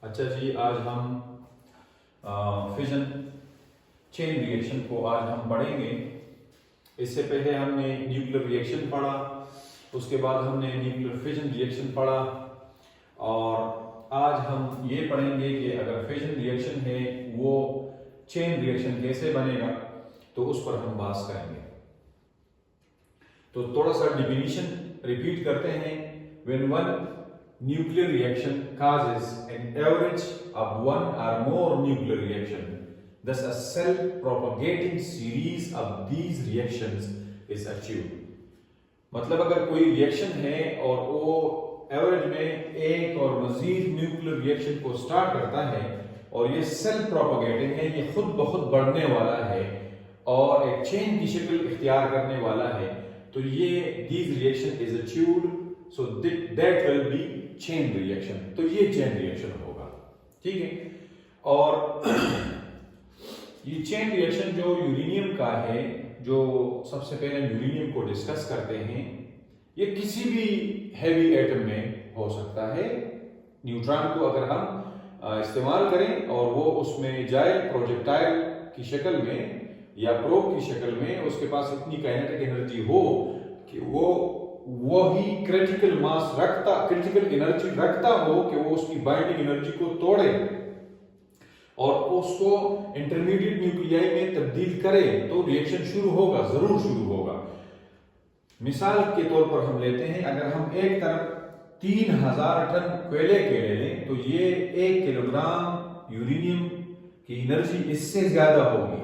اچھا جی، آج ہم فیژن چین ری ایکشن کو آج ہم پڑھیں گے۔ اس سے پہلے ہم نے نیوکلیر ری ایکشن پڑھا، اس کے بعد ہم نے نیوکلیر فیژن ری ایکشن پڑھا، اور آج ہم یہ پڑھیں گے کہ اگر فیژن ری ایکشن ہے وہ چین ری ایکشن کیسے بنے گا، تو اس پر ہم بحث کریں گے۔ تو تھوڑا سا ڈیفینیشن ریپیٹ کرتے ہیں۔ when one nuclear reaction causes an average of one or more nuclear reaction, thus a self-propagating series of these reactions is achieved۔ مطلب اگر کوئی ریئیکشن ہے اور وہ ایوریج میں ایک اور مزید نیوکلیر ریئیکشن کو سٹارٹ کرتا ہے، اور یہ سیلف پروپاگیٹنگ ہے، یہ خود بخود بڑھنے والا ہے اور ایک چین کی شکل اختیار کرنے والا ہے، تو یہ these reaction is achieved, so that will be chain reaction۔ تو یہ چین ریئیکشن ہوگا، ٹھیک ہے۔ اور یہ چین ریئیکشن جو یورینیم کا ہے، جو سب سے پہلے یورینیم کو ڈسکس کرتے ہیں، یہ کسی بھی ہیوی ایٹم میں ہو سکتا ہے۔ نیوٹران کو اگر ہم استعمال کریں اور وہ اس میں جائے پروجیکٹائل کی شکل میں یا پروب کی شکل میں، اس کے پاس اتنی کائنیٹک انرجی ہو کہ وہی کریٹیکل ماس رکھتا، کریٹیکل انرجی رکھتا ہو کہ وہ اس کی بائنڈنگ انرجی کو توڑے اور اس کو انٹرمیڈیٹ نیوکلیائی میں تبدیل کرے، تو ریئیکشن شروع ہوگا، ضرور شروع ہوگا۔ مثال کے طور پر ہم لیتے ہیں، اگر ہم ایک طرف 3000 ٹن کوئلے کے لے لیں تو یہ 1 کلو گرام یورینیم کی انرجی اس سے زیادہ ہوگی۔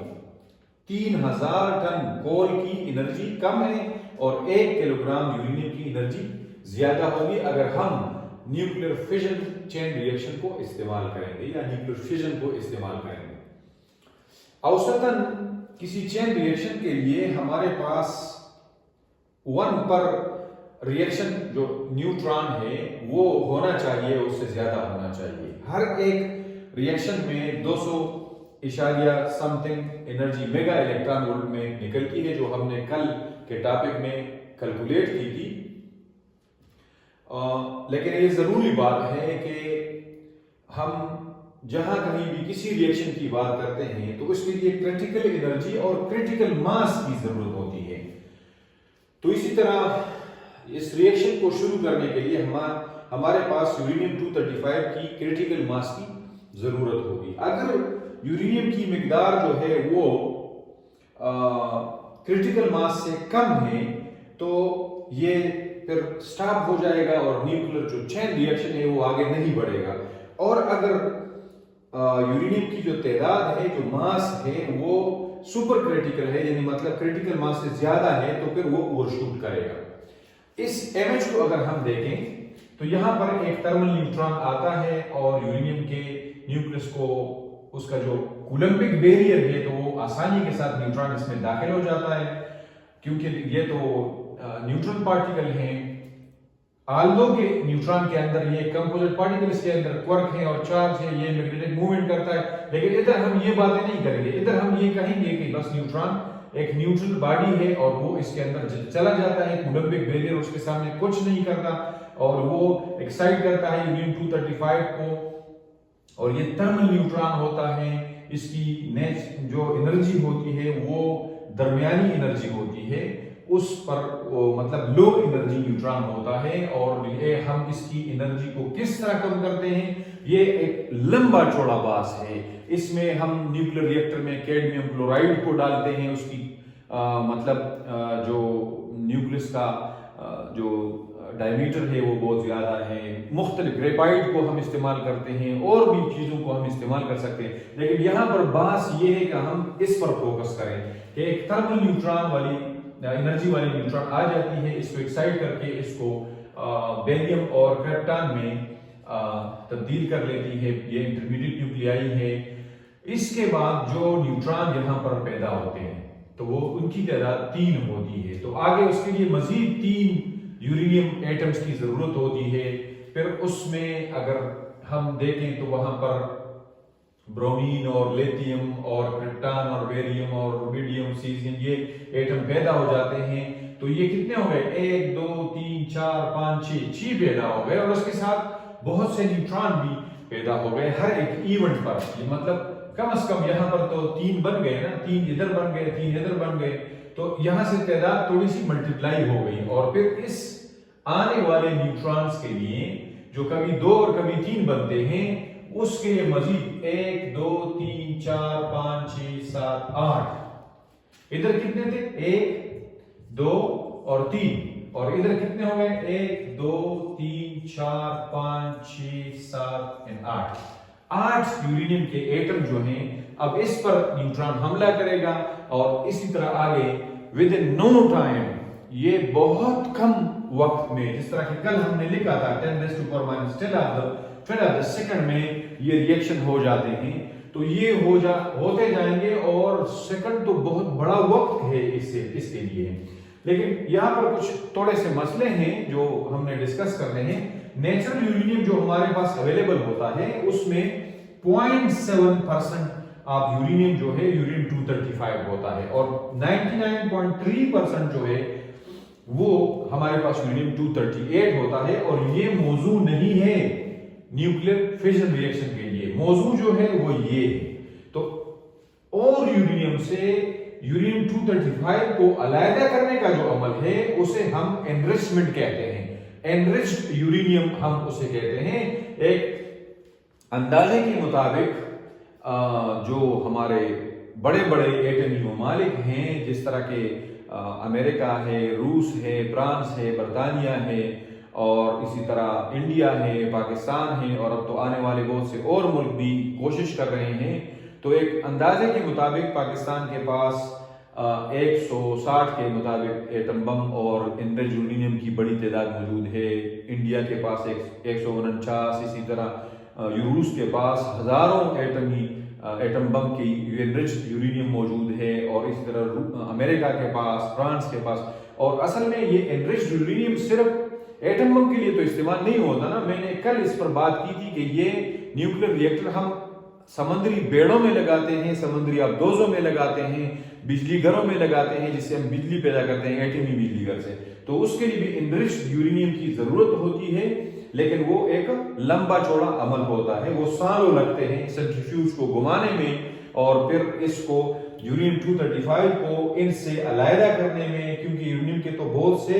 3000 ٹن کول کی انرجی کم ہے اور 1 کلو گرام یورینیم کی انرجی زیادہ ہوگی اگر ہم نیوکلیر فیژن چین ری ایکشن کو استعمال کریں گے یا نیوکلیر فیژن کو استعمال کریں گے۔ اوسطاً کسی چین ری ایکشن کے لیے ہمارے پاس 1 پر ری ایکشن جو نیوٹران ہے وہ ہونا چاہیے، اس سے زیادہ ہونا چاہیے۔ ہر ایک ری ایکشن میں 200 something energy mega electron volt میں نکلتی ہے، جو ہم نے کل کے ٹاپک میں کیلکولیٹ کی تھی۔ لیکن یہ ضروری بات ہے کہ ہم جہاں کہیں بھی کسی ری ایکشن کی بات کرتے ہیں تو اس کے لیے کریٹیکل انرجی اور کریٹیکل ماس کی ضرورت ہوتی ہے۔ تو اسی طرح اس ری ایکشن کو شروع کرنے کے لیے ہمارے پاس یورینیم 235 کی کریٹیکل ماس کی ضرورت ہوگی۔ اگر یورینیم کی مقدار جو ہے وہ کریٹیکل ماس سے کم ہے تو یہ پھر سٹاپ ہو جائے گا اور نیوکلیر جو چین ری ایکشن ہے وہ آگے نہیں بڑھے گا۔ اور اگر یورینیم کی جو تعداد ہے، جو ماس ہے، وہ سپر کریٹیکل ہے، یعنی مطلب کریٹیکل ماس سے زیادہ ہے، تو پھر وہ اوور شوٹ کرے گا۔ اس امیج کو اگر ہم دیکھیں تو یہاں پر ایک تھرمل نیوٹران آتا ہے اور یورینیم کے نیوکلس کو اس کا جو کولمبک بیریئر ہے تو وہ آسانی کے ساتھ نیوٹران اس میں داخل ہو جاتا ہے، کیونکہ یہ تو نیوٹرل پارٹیکل ہیں۔ آلدو کے نیوٹران کے اندر یہ کمپوزٹ پارٹیکل، اس کے اندر کوارک ہے اور چارج ہے، یہ میگنیٹک موومنٹ کرتا ہے، لیکن ادھر ہم یہ باتیں نہیں کریں گے۔ ادھر ہم یہ کہیں گے کہ بس نیوٹران ایک نیوٹرل باڈی ہے اور وہ اس کے اندر چلا جاتا ہے، کولمبک بیریئر اس کے سامنے کچھ نہیں کرتا اور وہ ایکسائٹ کرتا ہے یورینیم 235 کو، اور یہ تھرمل نیوٹران ہوتا ہے۔ اس کی جو انرجی ہوتی ہے وہ درمیانی انرجی ہوتی ہے، اس پر مطلب لو انرجی نیوٹران ہوتا ہے، اور یہ ہم اس کی انرجی کو کس طرح کم کرتے ہیں، یہ ایک لمبا چوڑا باس ہے۔ اس میں ہم نیوکلیر ری ایکٹر میں کیڈمیم کلورائڈ کو ڈالتے ہیں، اس کی مطلب جو نیوکلس کا جو ڈائمیٹر ہے وہ بہت زیادہ ہے۔ مختلف گریفائٹ کو ہم استعمال کرتے ہیں، اور بھی چیزوں کو ہم استعمال کر سکتے ہیں، لیکن یہاں پر بحث یہ ہے کہ ہم اس پر فوکس کریں کہ ایک تھرمل نیوٹران والی انرجی والی نیوٹران آ جاتی ہے، اس کو ایکسائٹ کر کے اس کو بیریم اور کریپٹان میں تبدیل کر لیتی ہے، یہ انٹرمیڈیٹ نیوکلیائی ہے۔ اس کے بعد جو نیوٹران یہاں پر پیدا ہوتے ہیں تو وہ ان کی تعداد 3 ہوتی ہے، تو آگے اس کے لیے مزید 3 یورینیم ایٹمز کی ضرورت ہوتی ہے۔ پھر اس میں اگر ہم دیکھیں تو وہاں پر برومین اور لیتھیم اور کرپٹان اور بیریم اور روبیڈیم، سیزیم، یہ ایٹم پیدا ہو جاتے ہیں۔ تو یہ کتنے ہو گئے؟ 1 2 3 4 5 6 پیدا ہو گئے، اور اس کے ساتھ بہت سے نیوٹران بھی پیدا ہو گئے ہر ایک ایونٹ پر. یہ مطلب کم از کم یہاں پر تو 3 بن گئے نا, 3 ادھر بن گئے, 3 ادھر بن گئے, تو یہاں سے تعداد تھوڑی سی ملٹیپلائی ہو گئی. اور پھر اس آنے والے نیوٹرانز کے لیے جو کبھی 2 اور کبھی 3 بنتے ہیں, اس کے لیے مزید 1 2 3 4 5 6 7 8. ادھر کتنے تھے؟ 1 2 اور 3. اور ادھر کتنے ہو گئے؟ 1 2 3 4 5 6 7 8. 8 یورینیم کے ایٹم جو ہیں اب اس پر نیوٹران حملہ کرے گا. اور اسی طرح آگے ود ان نو ٹائم, یہ بہت کم وقت میں, جس طرح کہ کل ہم نے لکھا تھا 10⁻⁻12 سیکنڈ میں یہ ریئیکشن ہو جاتے ہیں. تو یہ ہوتے جائیں گے, اور سیکنڈ تو بہت بڑا وقت ہے اس کے لیے. لیکن یہاں پر کچھ تھوڑے سے مسئلے ہیں جو ہم نے ڈسکس کرنے ہیں. نیچرل یورینیم جو ہمارے پاس اویلیبل ہوتا ہے اس میں 0.7% آپ یورینیم جو ہے یورین 235 ہوتا ہے, اور 99.3% جو ہے وہ ہمارے پاس یورینیم 238 ہوتا ہے. اور یہ موضوع نہیں ہے نیوکلیئر فیشن ریئیکشن کے لیے, موضوع جو ہے وہ یہ ہے. تو اور یورینیم سے یورینیم 235 کو علیحدہ کرنے کا جو عمل ہے اسے ہم انریچمنٹ کہتے ہیں. انریچڈ یورینیم ہم اسے کہتے ہیں. ایک اندازے کے مطابق جو ہمارے بڑے بڑے ایٹمی ممالک ہیں, جس طرح کے امریکہ ہے, روس ہے, فرانس ہے, برطانیہ ہے, اور اسی طرح انڈیا ہے, پاکستان ہے, اور اب تو آنے والے بہت سے اور ملک بھی کوشش کر رہے ہیں. تو ایک اندازے کے مطابق پاکستان کے پاس 160 کے مطابق ایٹم بم اور انریچڈ یورینیم کی بڑی تعداد موجود ہے. انڈیا کے پاس 149, اسی طرح روس کے پاس ہزاروں ایٹم بم کی انریچڈ یورینیم موجود ہے, اور اسی طرح امریکہ کے پاس, فرانس کے پاس. اور اصل میں یہ انریچڈ یورینیم صرف ایٹم بم کے لیے تو استعمال نہیں ہوتا نا. میں نے کل اس پر بات کی تھی کہ یہ نیوکلیئر ریئیکٹر ہم سمندری بیڑوں میں لگاتے ہیں, سمندری آبدوزوں میں لگاتے ہیں, بجلی گھروں میں لگاتے ہیں, جس سے ہم بجلی پیدا کرتے ہیں ایٹمی بجلی گھر سے. تو اس کے لیے بھی انریچڈ یورینیم کی ضرورت ہوتی ہے, لیکن وہ ایک لمبا چوڑا عمل ہوتا ہے. وہ سالوں لگتے ہیں سینٹریفیوج کو گھمانے میں, اور پھر اس کو یورینیم 235 کو ان سے علیحدہ کرنے میں, کیونکہ یورینیم کے تو بہت سے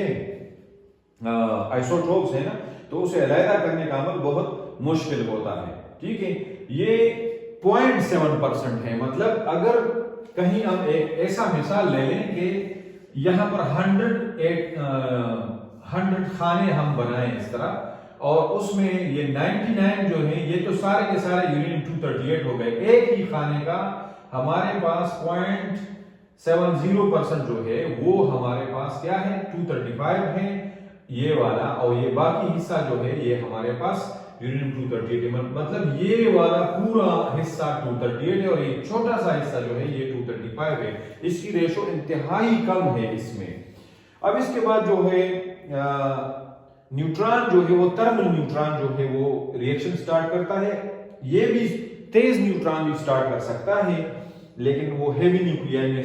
آئسوٹوپس ہیں نا, تو اسے علیحدہ کرنے کا عمل بہت مشکل ہوتا ہے. ٹھیک ہے, یہ 0.7% ہے. مطلب اگر کہیں ہم ایک ایسا مثال لے لیں کہ یہاں پر 100 خانے ہم بنائیں اس طرح, اور اس میں یہ 99 جو ہیں یہ تو سارے کے سارے یورینیم 238 ہو گئے. ایک ہی خانے کا ہمارے پاس 0.70% جو ہے وہ ہمارے پاس کیا ہے؟ 235 ہے یہ والا, اور یہ باقی حصہ جو ہے یہ ہمارے پاس یورینیم 238 ہے. مطلب یہ والا پورا حصہ 238 ہے, اور یہ چھوٹا سا حصہ جو ہے یہ 235 ہے. اس کی ریشو انتہائی کم ہے اس میں. اب اس کے بعد جو ہے نیوٹران جو ہے وہ تھرمل نیوٹران جو ہے وہ ریئیکشن سٹارٹ کرتا ہے. یہ بھی تیز نیوٹران بھی سٹارٹ کر سکتا ہے, لیکن وہ ہیوی نیوکلیائی میں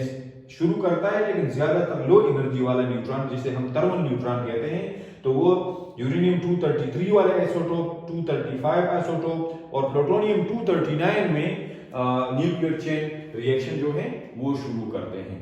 شروع کرتا ہے. لیکن زیادہ تر لو انرجی والا نیوٹران جسے ہم تھرمل نیوٹران کہتے ہیں, تو وہ یورینیم 233 والے آئسوٹوپ, 235 آئسوٹوپ اور پلوٹونیم 239 میں نیوکلیئر چین ریئیکشن جو ہے وہ شروع کرتے ہیں.